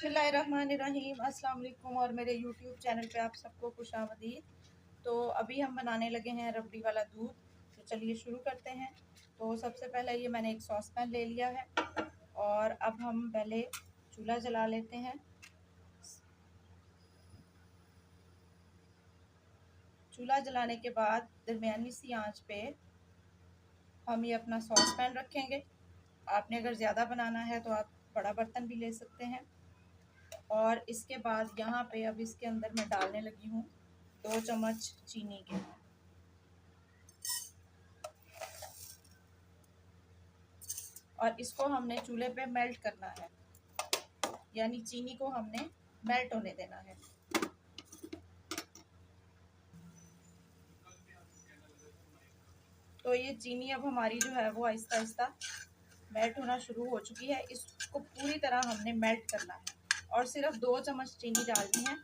बिस्मिल्लाहिर्रहमानिर्रहीम। अस्सलाम वालेकुम और मेरे यूट्यूब चैनल पे आप सबको खुशामदीद। तो अभी हम बनाने लगे हैं रबड़ी वाला दूध। तो चलिए शुरू करते हैं। तो सबसे पहले ये मैंने एक सॉस पैन ले लिया है और अब हम पहले चूल्हा जला लेते हैं। चूल्हा जलाने के बाद दरमियानी सी आंच पे हम ये अपना सॉस पैन रखेंगे। आपने अगर ज़्यादा बनाना है तो आप बड़ा बर्तन भी ले सकते हैं। और इसके बाद यहाँ पे अब इसके अंदर मैं डालने लगी हूँ 2 चम्मच चीनी के। और इसको हमने चूल्हे पे मेल्ट करना है, यानी चीनी को हमने मेल्ट होने देना है। तो ये चीनी अब हमारी जो है वो आहिस्ता आहिस्ता मेल्ट होना शुरू हो चुकी है। इसको पूरी तरह हमने मेल्ट करना है और सिर्फ 2 चम्मच चीनी डालनी है।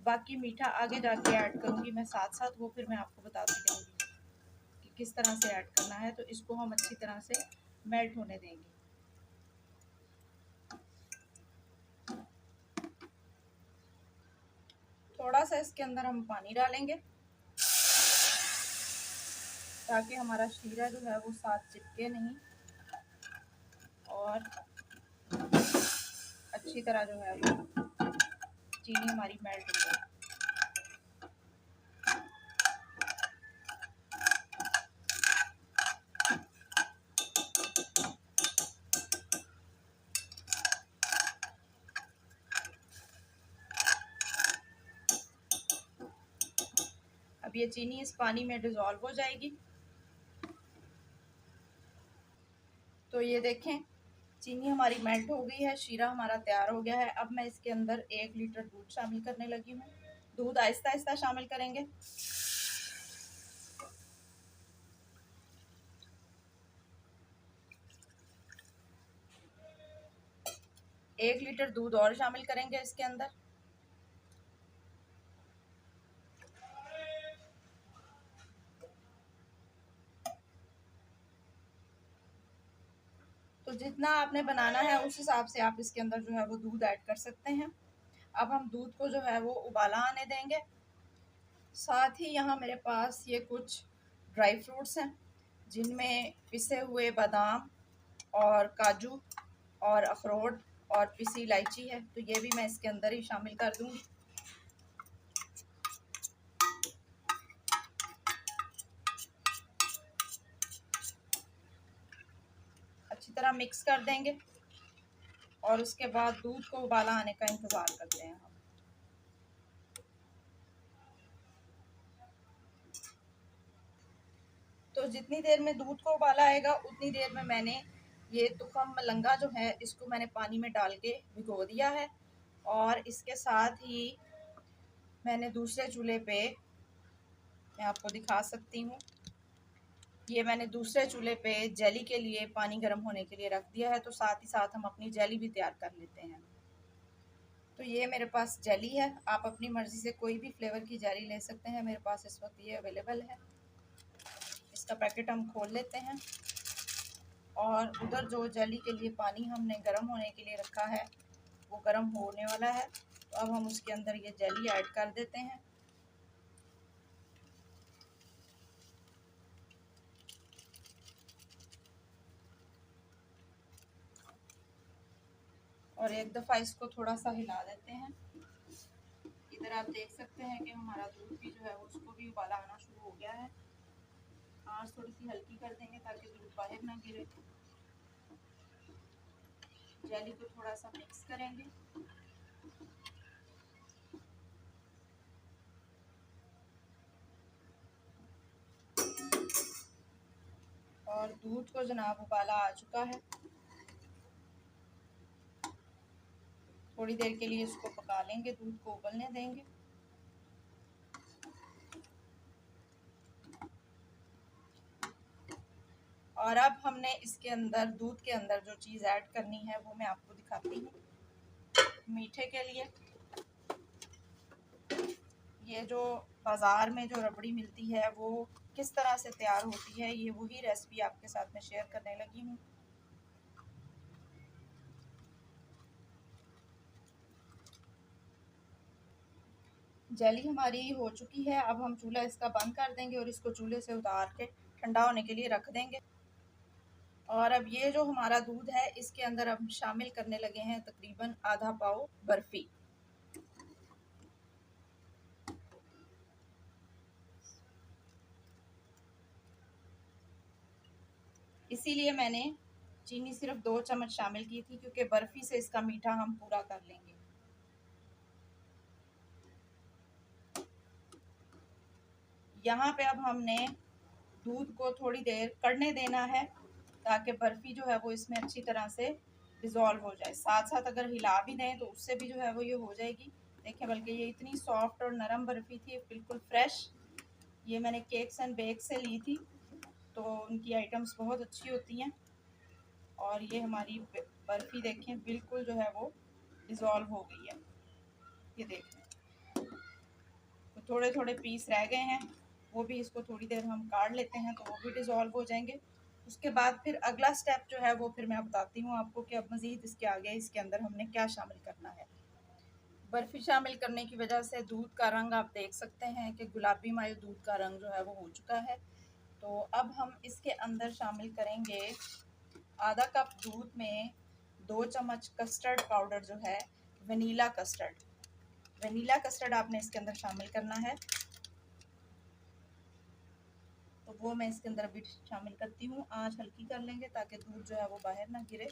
बाकी मीठा आगे जाके ऐड करूँगी मैं साथ साथ, वो फिर मैं आपको बताती रहूँगी कि किस तरह से ऐड करना है। तो इसको हम अच्छी तरह से मेल्ट होने देंगे। थोड़ा सा इसके अंदर हम पानी डालेंगे ताकि हमारा शीरा जो है वो साथ चिपके नहीं और अच्छी तरह जो है वो चीनी हमारी मेल्ट हो जाए। अब ये चीनी इस पानी में डिज़ोल्व हो जाएगी। तो ये देखें चीनी हमारी मेल्ट हो गई है, शीरा हमारा तैयार हो गया है। अब मैं इसके अंदर 1 लीटर दूध शामिल करने लगी हूँ। दूध आहिस्ता आहिस्ता शामिल करेंगे। 1 लीटर दूध और शामिल करेंगे इसके अंदर। तो जितना आपने बनाना है उस हिसाब से आप इसके अंदर जो है वो दूध ऐड कर सकते हैं। अब हम दूध को जो है वो उबाला आने देंगे। साथ ही यहाँ मेरे पास ये कुछ ड्राई फ्रूट्स हैं जिनमें पिसे हुए बादाम और काजू और अखरोट और पिसी इलायची है। तो ये भी मैं इसके अंदर ही शामिल कर दूँगी। अच्छी तरह मिक्स कर देंगे और उसके बाद दूध को उबाला आने का इंतज़ार करते हैं हम। तो जितनी देर में दूध को उबाला आएगा उतनी देर में मैंने ये तुखम मलंगा जो है इसको मैंने पानी में डाल के भिगो दिया है। और इसके साथ ही मैंने दूसरे चूल्हे पे, मैं आपको दिखा सकती हूँ, ये मैंने दूसरे चूल्हे पे जेली के लिए पानी गर्म होने के लिए रख दिया है। तो साथ ही साथ हम अपनी जेली भी तैयार कर लेते हैं। तो ये मेरे पास जेली है, आप अपनी मर्ज़ी से कोई भी फ्लेवर की जेली ले सकते हैं। मेरे पास इस वक्त ये अवेलेबल है। इसका पैकेट हम खोल लेते हैं और उधर जो जेली के लिए पानी हमने गर्म होने के लिए रखा है वो गर्म होने वाला है। तो अब हम उसके अंदर ये जेली ऐड कर देते हैं। और एक दफ़ा इसको थोड़ा सा हिला देते हैं। इधर आप देख सकते हैं कि हमारा दूध भी जो है उसको भी उबाला आना शुरू हो गया है। आंच थोड़ी सी हल्की कर देंगे ताकि दूध बाहर ना गिरे। जेली को थोड़ा सा मिक्स करेंगे। और दूध को जनाब उबाला आ चुका है। थोड़ी देर के लिए इसको पका लेंगे, दूध को उबलने देंगे। और अब हमने इसके अंदर दूध के अंदर जो चीज़ ऐड करनी है वो मैं आपको दिखाती हूँ। मीठे के लिए ये जो बाज़ार में जो रबड़ी मिलती है वो किस तरह से तैयार होती है, ये वही रेसिपी आपके साथ में शेयर करने लगी हूँ। जेली हमारी हो चुकी है। अब हम चूल्हा इसका बंद कर देंगे और इसको चूल्हे से उतार के ठंडा होने के लिए रख देंगे। और अब ये जो हमारा दूध है इसके अंदर हम शामिल करने लगे हैं तकरीबन आधा पाव बर्फ़ी। इसीलिए मैंने चीनी सिर्फ 2 चम्मच शामिल की थी, क्योंकि बर्फ़ी से इसका मीठा हम पूरा कर लेंगे। यहाँ पे अब हमने दूध को थोड़ी देर कड़ने देना है, ताकि बर्फ़ी जो है वो इसमें अच्छी तरह से डिज़ोल्व हो जाए। साथ साथ अगर हिला भी दें तो उससे भी जो है वो ये हो जाएगी। देखें, बल्कि ये इतनी सॉफ्ट और नरम बर्फ़ी थी, बिल्कुल फ्रेश। ये मैंने केक्स एंड बेक से ली थी, तो उनकी आइटम्स बहुत अच्छी होती हैं। और ये हमारी बर्फ़ी देखें बिल्कुल जो है वो डिज़ोल्व हो गई है। ये देखें, तो थोड़े थोड़े पीस रह गए हैं, वो भी इसको थोड़ी देर हम काट लेते हैं तो वो भी डिज़ोल्व हो जाएंगे। उसके बाद फिर अगला स्टेप जो है वो फिर मैं बताती हूँ आपको कि अब मज़ीद इसके आगे इसके अंदर हमने क्या शामिल करना है। बर्फ़ी शामिल करने की वजह से दूध का रंग आप देख सकते हैं कि गुलाबी माइल दूध का रंग जो है वो हो चुका है। तो अब हम इसके अंदर शामिल करेंगे आधा कप दूध में 2 चम्मच कस्टर्ड पाउडर, जो है वनीला कस्टर्ड। वनीला कस्टर्ड आपने इसके अंदर शामिल करना है। तो वो मैं इसके अंदर अभी शामिल करती हूँ। आंच हल्की कर लेंगे ताकि दूध जो है वो बाहर ना गिरे।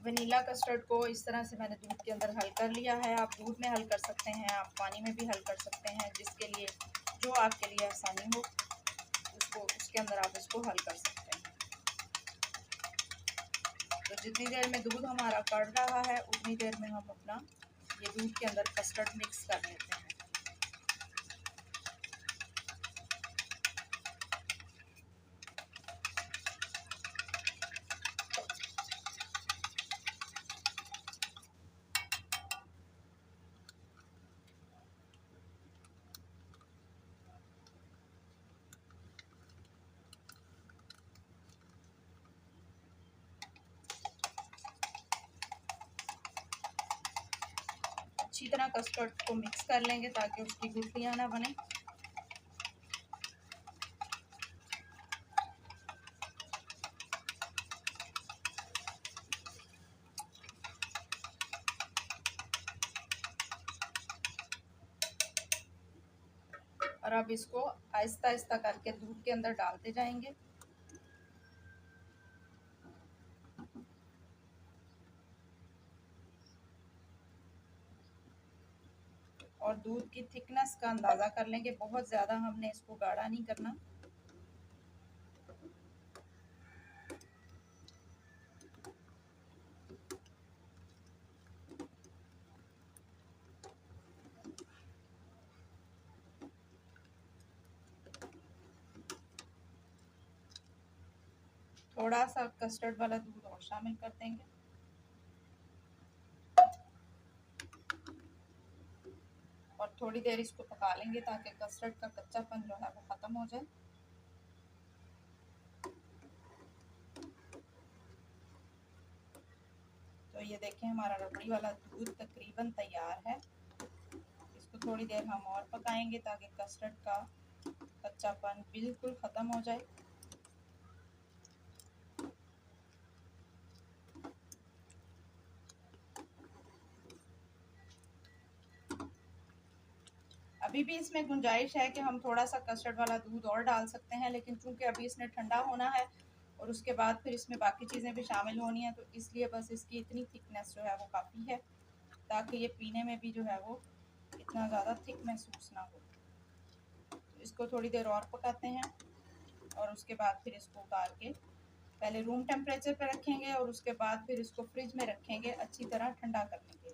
वनीला कस्टर्ड को इस तरह से मैंने दूध के अंदर हल कर लिया है। आप दूध में हल कर सकते हैं, आप पानी में भी हल कर सकते हैं, जिसके लिए जो आपके लिए आसानी हो उसको उसके अंदर आप इसको हल कर सकते हैं। तो जितनी देर में दूध हमारा कड़ रहा है उतनी देर में हम अपना ये दूध के अंदर कस्टर्ड मिक्स कर लेते हैं। अच्छी तरह कस्टर्ड को मिक्स कर लेंगे ताकि उसकी गुठलियाँ ना बने। और अब इसको आहिस्ता आहिस्ता करके दूध के अंदर डालते जाएंगे। और दूध की थिकनेस का अंदाज़ा कर लेंगे, बहुत ज़्यादा हमने इसको गाढ़ा नहीं करना। थोड़ा सा कस्टर्ड वाला दूध और शामिल कर देंगे। और थोड़ी देर इसको पका लेंगे ताकि कस्टर्ड का कच्चापन जो है वो ख़त्म हो जाए। तो ये देखें, हमारा रबड़ी वाला दूध तकरीबन तैयार है। इसको थोड़ी देर हम और पकाएंगे ताकि कस्टर्ड का कच्चापन बिल्कुल ख़त्म हो जाए। अभी भी इसमें गुंजाइश है कि हम थोड़ा सा कस्टर्ड वाला दूध और डाल सकते हैं, लेकिन चूंकि अभी इसने ठंडा होना है और उसके बाद फिर इसमें बाकी चीज़ें भी शामिल होनी है, तो इसलिए बस इसकी इतनी थिकनेस जो है वो काफ़ी है ताकि ये पीने में भी जो है वो इतना ज़्यादा थिक महसूस ना हो। तो इसको थोड़ी देर और पकाते हैं और उसके बाद फिर इसको उतार के पहले रूम टेम्परेचर पे रखेंगे और उसके बाद फिर इसको फ्रिज में रखेंगे अच्छी तरह ठंडा करने के लिए।